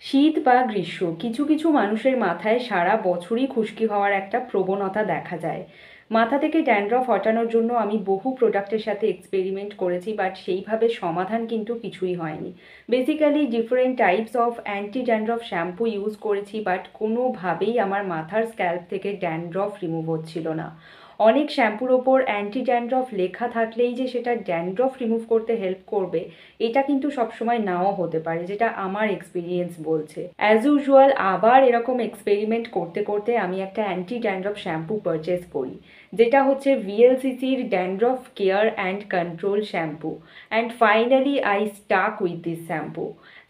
শীত বা গ্রীষ্ম কিছু কিছু মানুষের মাথায় সারা বছরই খুশকি হওয়ার একটা প্রবণতা দেখা যায়। মাথা থেকে ড্যান্ড্রফ হটানোর জন্য আমি বহু প্রোডাক্টের সাথে এক্সপেরিমেন্ট করেছি, বাট সেইভাবে সমাধান কিন্তু কিছুই হয়নি। Basically different types of anti dandruff shampoo use করেছি, বাট কোনোভাবেই আমার মাথার স্ক্যাল্প থেকে ড্যান্ড্রফ রিমুভ হচ্ছিল না। অনেক শ্যাম্পুর ওপর অ্যান্টি ড্যান্ড্রফ লেখা থাকলেই যে সেটা ড্যান্ড্রফ রিমুভ করতে হেল্প করবে, এটা কিন্তু সবসময় নাও হতে পারে, যেটা আমার এক্সপিরিয়েন্স বলছে। অ্যাজ ইউজুয়াল আবার এরকম এক্সপেরিমেন্ট করতে করতে আমি একটা অ্যান্টি ড্যান্ড্রফ শ্যাম্পু পারচেস করি, যেটা হচ্ছে ভিএলসিসির dandruff care and control shampoo. And finally I stuck with this shampoo.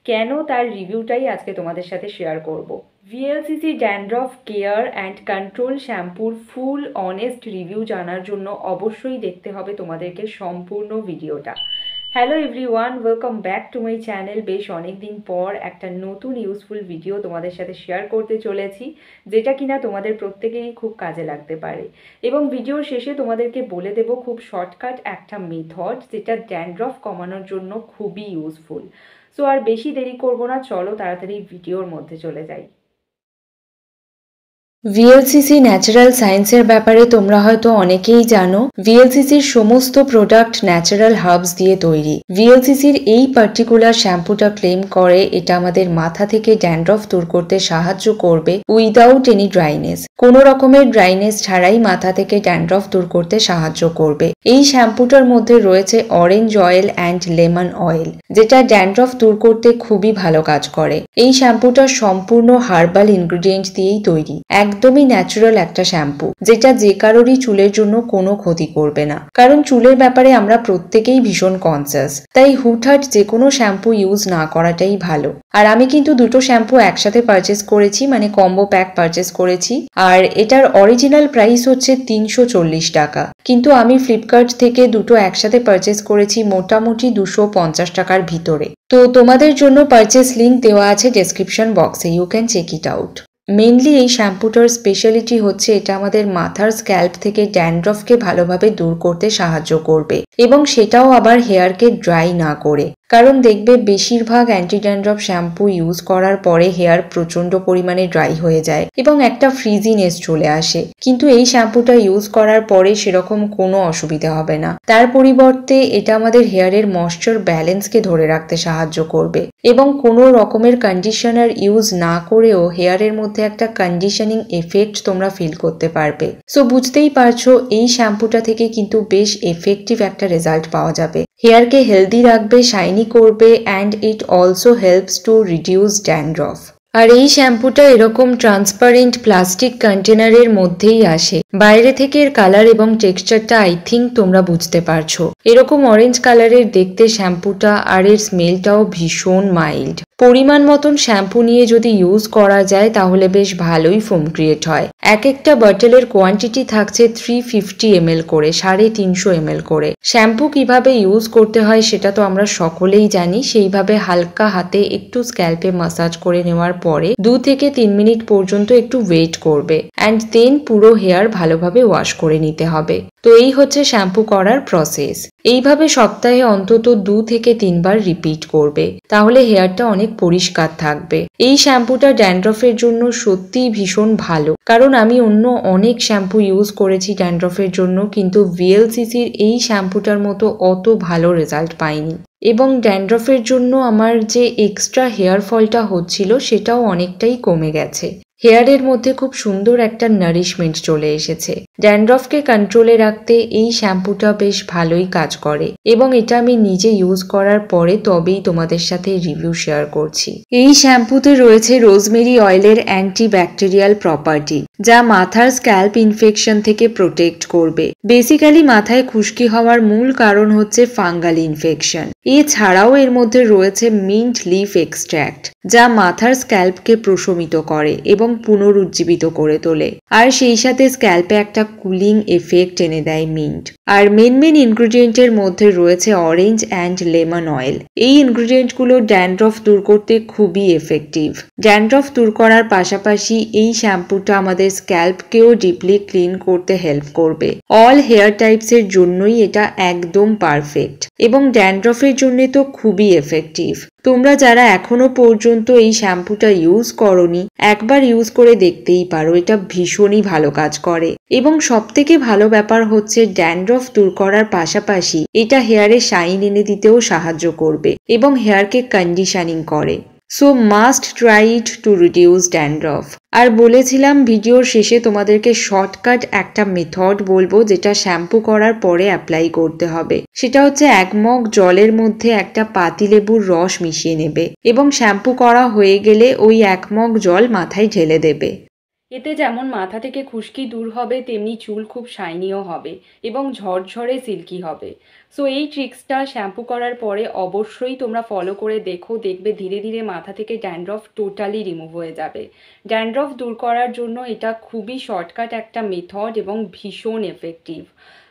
কেন, তার রিভিউটাই আজকে তোমাদের সাথে শেয়ার করব। VLCC dandruff care and control শ্যাম্পুর ফুল অনেস্ট রিভিউ জানার জন্য অবশ্যই দেখতে হবে তোমাদেরকে সম্পূর্ণ ভিডিওটা। Hello everyone, welcome back to my channel. বেশ অনেক দিন পর একটা নতুন ইউজফুল ভিডিও তোমাদের সাথে শেয়ার করতে চলেছি, যেটা কিনা তোমাদের প্রত্যেকেরই খুব কাজে লাগতে পারে। এবং ভিডিওর শেষে তোমাদেরকে বলে দেব খুব শর্টকাট একটা মেথড, যেটা ড্যান্ড্রফ কমানোর জন্য খুবই ইউজফুল। সো আর বেশি দেরি করব না, চলো তাড়াতাড়ি ভিডিওর মধ্যে চলে যাই। ভিএলসিসি ন্যাচারাল সায়েন্সের ব্যাপারে তোমরা হয়তো অনেকেই জানো। ভিএলসিসির সমস্ত প্রোডাক্ট ন্যাচারাল হার্বস দিয়ে তৈরি। ভিএলসিসির এই পার্টিকুলার শ্যাম্পুটা ক্লেম করে এটা আমাদের মাথা থেকে ড্যান্ড্রফ দূর করতে সাহায্য করবে উইদাউট এনি ড্রাইনেস। কোনো রকমের ড্রাইনেস ছাড়াই মাথা থেকে ড্যান্ড্রফ দূর করতে সাহায্য করবে। এই শ্যাম্পুটার মধ্যে রয়েছে orange oil and lemon oil, যেটা ড্যান্ড্রফ দূর করতে খুবই ভালো কাজ করে। এই শ্যাম্পুটা সম্পূর্ণ হার্বাল ইনগ্রিডিয়েন্ট দিয়েই তৈরি, একদমই ন্যাচারাল একটা শ্যাম্পু, যেটা যে কারোরই চুলের জন্য কোনো ক্ষতি করবে না। কারণ চুলের ব্যাপারে আমরা প্রত্যেকেই ভীষণ কনসিয়াস, তাই হুটহাট যে কোনো শ্যাম্পু ইউজ না করাটাই ভালো। আর আমি কিন্তু দুটো শ্যাম্পু একসাথে পারচেস করেছি, মানে কম্বো প্যাক পারচেস করেছি। আর এটার অরিজিনাল প্রাইস হচ্ছে 340 টাকা, কিন্তু আমি ফ্লিপকার্ট থেকে দুটো একসাথে পারচেস করেছি মোটামুটি 250 টাকার ভিতরে। তো তোমাদের জন্য পারচেস লিঙ্ক দেওয়া আছে ডেসক্রিপশন বক্সে, you can check it out. Mainly এই শ্যাম্পুটার স্পেশালিটি হচ্ছে এটা আমাদের মাথার স্ক্যাল্প থেকে ড্যান্ড্রফকে ভালোভাবে দূর করতে সাহায্য করবে, এবং সেটাও আবার হেয়ারকে ড্রাই না করে। কারণ দেখবে বেশিরভাগ অ্যান্টি ড্যান্ড্রফ শ্যাম্পু ইউজ করার পরে হেয়ার প্রচন্ড পরিমাণে ড্রাই হয়ে যায় এবং একটা ফ্রিজিনেস চলে আসে, কিন্তু এই শ্যাম্পুটা ইউজ করার পরে সেরকম কোনো অসুবিধা হবে না। তার পরিবর্তে এটা আমাদের হেয়ারের ময়েশ্চার ব্যালেন্সকে ধরে রাখতে সাহায্য করবে, এবং কোনো রকমের কন্ডিশনার ইউজ না করেও হেয়ারের মধ্যে একটা কন্ডিশনিং এফেক্ট তোমরা ফিল করতে পারবে। সো বুঝতেই পারছো এই শ্যাম্পুটা থেকে কিন্তু বেশ এফেক্টিভ একটা রেজাল্ট পাওয়া যাবে। হেয়ারকে হেলদি রাখবে, শাইনি করবে, and it also helps to reduce dandruff. আর এই শ্যাম্পুটা এরকম ট্রান্সপারেন্ট প্লাস্টিক কন্টেনারের মধ্যেই আসে। বাইরে থেকে এর কালার এবং টেক্সচারটা আই থিঙ্ক তোমরা বুঝতে পারছো। এরকম অরেঞ্জ কালারের দেখতে শ্যাম্পুটা, আর এর স্মেলটাও ভীষণ মাইল্ড। পরিমাণ মতন শ্যাম্পু নিয়ে যদি ইউজ করা যায় তাহলে বেশ ভালোই ফোম ক্রিয়েট হয়। এক একটা বটলের কোয়ান্টিটি থাকছে 350 ml করে, 350 ml করে। শ্যাম্পু কিভাবে ইউজ করতে হয় সেটা তো আমরা সকলেই জানি। সেইভাবে হালকা হাতে একটু স্ক্যাল্পে মাসাজ করে নেওয়ার পরে 2 থেকে 3 মিনিট পর্যন্ত একটু ওয়েট করবে, অ্যান্ড দেন পুরো হেয়ার ভালোভাবে ওয়াশ করে নিতে হবে। তো এই হচ্ছে শ্যাম্পু করার প্রসেস। এইভাবে সপ্তাহে অন্তত 2 থেকে 3 বার রিপিট করবে, তাহলে হেয়ারটা অনেক পরিষ্কার থাকবে। এই শ্যাম্পুটা ড্যান্ড্রফের জন্য সত্যিই ভীষণ ভালো, কারণ আমি অন্য অনেক শ্যাম্পু ইউজ করেছি ড্যান্ড্রফের জন্য, কিন্তু ভিএলসিসির এই শ্যাম্পুটার মতো অত ভালো রেজাল্ট পাইনি। এবং ড্যান্ড্রফের জন্য আমার যে এক্সট্রা হেয়ার ফলটা হচ্ছিল সেটাও অনেকটাই কমে গেছে। হেয়ারের মধ্যে খুব সুন্দর একটা নারিশমেন্ট চলে এসেছে। ড্যান্ড্রফকে কন্ট্রোলে রাখতে এই শ্যাম্পুটা বেশ ভালোই কাজ করে, এবং এটা আমি নিজে ইউজ করার পরে তবেই তোমাদের সাথে রিভিউ শেয়ার করছি। এই শ্যাম্পুতে রয়েছে রোজমেরি অয়েলের অ্যান্টিব্যাকটেরিয়াল প্রপার্টি, যা মাথার স্ক্যাল্প ইনফেকশন থেকে প্রোটেক্ট করবে। বেসিক্যালি মাথায় খুশকি হওয়ার মূল কারণ হচ্ছে ফাঙ্গাল ইনফেকশন। এছাড়াও এর মধ্যে রয়েছে মিন্ট লিফ এক্সট্র্যাক্ট, যা মাথার স্ক্যাল্পকে প্রশমিত করে এবং পুনরুজ্জীবিত করে তোলে। আর সেই সাথে স্ক্যাল্পে একটা কুলিং এফেক্ট এনে দেয় মিন্ট। আর মেন ইনগ্রিডিয়েন্টের মধ্যে রয়েছে অরেঞ্জ অ্যান্ড লেমন অয়েল। এই ইনগ্রিডিয়েন্টগুলো ড্যান্ড্রফ দূর করতে খুবই এফেক্টিভ। ড্যান্ড্রফ দূর করার পাশাপাশি এই শ্যাম্পুটা আমাদের আমাদের স্ক্যাল্পকেও ডিপলি ক্লিন করতে হেল্প করবে। অল হেয়ার টাইপসের জন্যই এটা একদম পারফেক্ট এবং ড্যান্ড্রফের জন্য তো খুবই এফেক্টিভ। তোমরা যারা এখনো পর্যন্ত এই শ্যাম্পুটা ইউজ করনি একবার ইউজ করে দেখতেই পারো, এটা ভীষণই ভালো কাজ করে। এবং সবথেকে ভালো ব্যাপার হচ্ছে ড্যান্ড্রফ দূর করার পাশাপাশি এটা হেয়ারে শাইন এনে দিতেও সাহায্য করবে এবং হেয়ারকে কন্ডিশনিং করে। So must try it to reduce dandruff. আর বলেছিলাম ভিডিওর শেষে তোমাদেরকে শর্টকাট একটা মেথড বলবো যেটা শ্যাম্পু করার পরে অ্যাপ্লাই করতে হবে। সেটা হচ্ছে 1 মগ জলের মধ্যে একটা পাতিলেবুর রস মিশিয়ে নেবে এবং শ্যাম্পু করা হয়ে গেলে ওই 1 মগ জল মাথায় ঢেলে দেবে। এতে যেমন মাথা থেকে খুশকি দূর হবে, তেমনি চুল খুব শাইনিও হবে এবং ঝরঝরে সিল্কি হবে। সো এই ট্রিক্সটা শ্যাম্পু করার পরে অবশ্যই তোমরা ফলো করে দেখো, দেখবে ধীরে ধীরে মাথা থেকে ড্যান্ড্রফ টোটালি রিমুভ হয়ে যাবে। ড্যান্ড্রফ দূর করার জন্য এটা খুবই শর্টকাট একটা মেথড এবং ভীষণ এফেক্টিভ।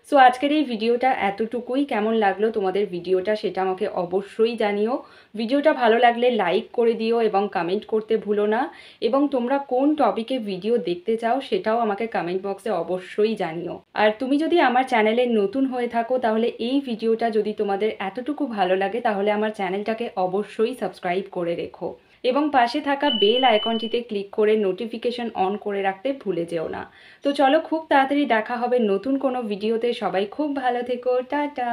সো আজকের এই ভিডিওটা এতটুকুই। কেমন লাগলো তোমাদের ভিডিওটা সেটা আমাকে অবশ্যই জানিও। ভিডিওটা ভালো লাগলে লাইক করে দিও এবং কমেন্ট করতে ভুলো না। এবং তোমরা কোন টপিকে ভিডিও দেখতে চাও সেটাও আমাকে কমেন্ট বক্সে অবশ্যই জানিও। আর তুমি যদি আমার চ্যানেলে নতুন হয়ে থাকো তাহলে এই ভিডিওটা যদি তোমাদের এতটুকু ভালো লাগে তাহলে আমার চ্যানেলটাকে অবশ্যই সাবস্ক্রাইব করে রেখো এবং পাশে থাকা বেল আইকনটিতে ক্লিক করে নোটিফিকেশন অন করে রাখতে ভুলে যেও না। তো চলো, খুব তাড়াতাড়ি দেখা হবে নতুন কোনো ভিডিওতে। সবাই খুব ভালো থেকো, টাটা।